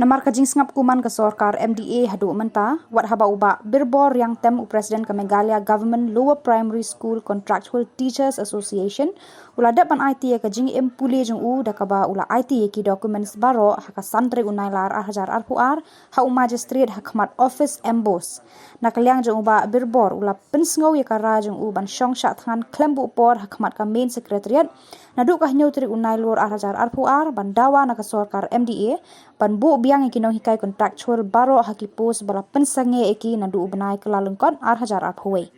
Namar kajing sengap kuman ke sorkar MDA hadu menta wat haba uba birbor yang tem Presiden ke Meghalaya Government Lower Primary School Contractual Teachers Association ula dapan IT kajing empule jung u dakaba ula IT ki documents baro haka santri unailar hajar arpuar ha magistrate hakmat office embos nakaliang jung uba birbor ula pensngau ya kara jung u ban syong syak than klembu por hakmat ka main secretariat naduk kah nyutri unailur hajar arpuar ban dawa nak sorkar MDA ban bu biang ikinong hikai contractual baro hakipus bala pensange eki nadu ubnai kelalengkot hajar arpuwe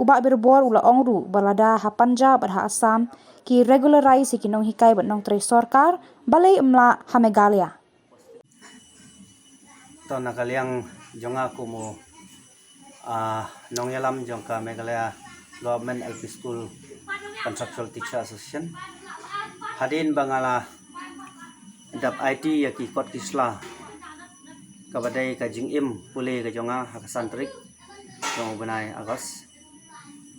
uba birbor ula ongru balada ha Punjab ha Assam ki regularize ikinong hikai ban nong tre sorkar balai emla ha Meghalaya to nakaliang jonga kumu nong yalam jongka Meghalaya Government LP School Contractual Teacher Association hadin bangala dap IT yaki kot kisla kabadai kajing im pule ke jonga hak santrik jong benai agos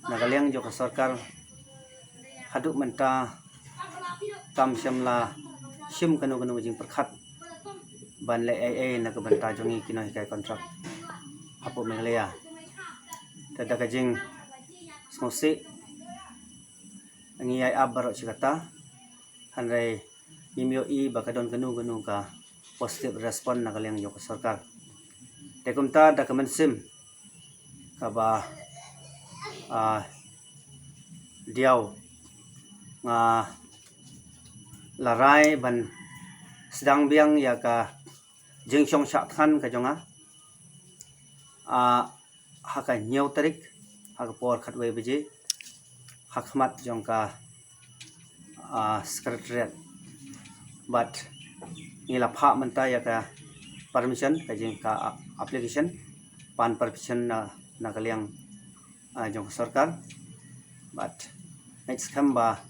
nakaliang joka sarkar haduk menta kam syamla sim kanu jing perkhat ban le AA nak benta jongi kino hikai kontrak hapu Meghalaya tada kajing smosi ngi ai abaro cikata hanrai imyo i bakadon kanu ka positive respond nakaliang joka sarkar tekumta dokumen sim kaba diaw nga larai ban sedang biang ya ka jingsyong syakhan ka jonga haka nyau tarik haka por khatwe beje hakmat jongka secretariat but ngila pha menta ya ka permission kajing ka application pan permission na nakaliang jong sarkar but next kamba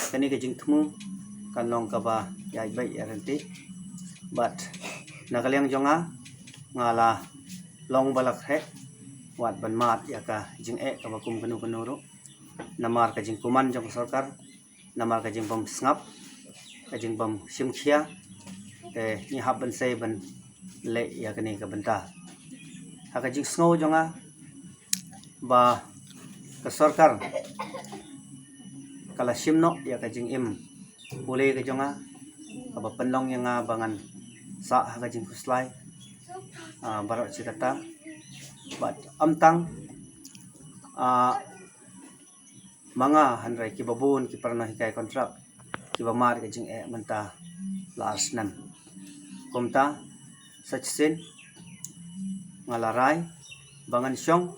kani kajing thmu kanong ka ba yai bai yaranti but nakaliang jonga ngala long balak he wat ban mat ya ka jing ka bakum kanu ro namar kajing kuman jong sarkar namar kajing bom snap kajing bom simkhia ni hab ban sei ban le ya kani ka benta ha kajing snow jonga ba ka sarkar kala simno ya kajing im boleh ke jonga aba pendong yang bangan sa ha kajing kuslai barok cikata but amtang manga hanrai ki babun ki parna hikai kontrak ki bamar kajing menta larsnan komta sachsen ngalarai bangan syong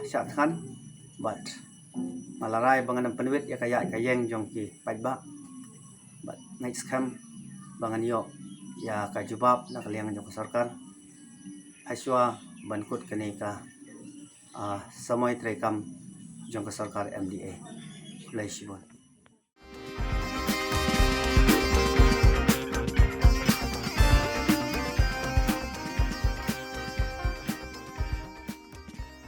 syathan but ngalarai bangan penwit ya kaya kayeng jong ki pajba but next come bangan yo ya kajubab nakaliang jong sarkar haswa bankut kani ka samay trekam jong sarkar MDA Kulay Shibon.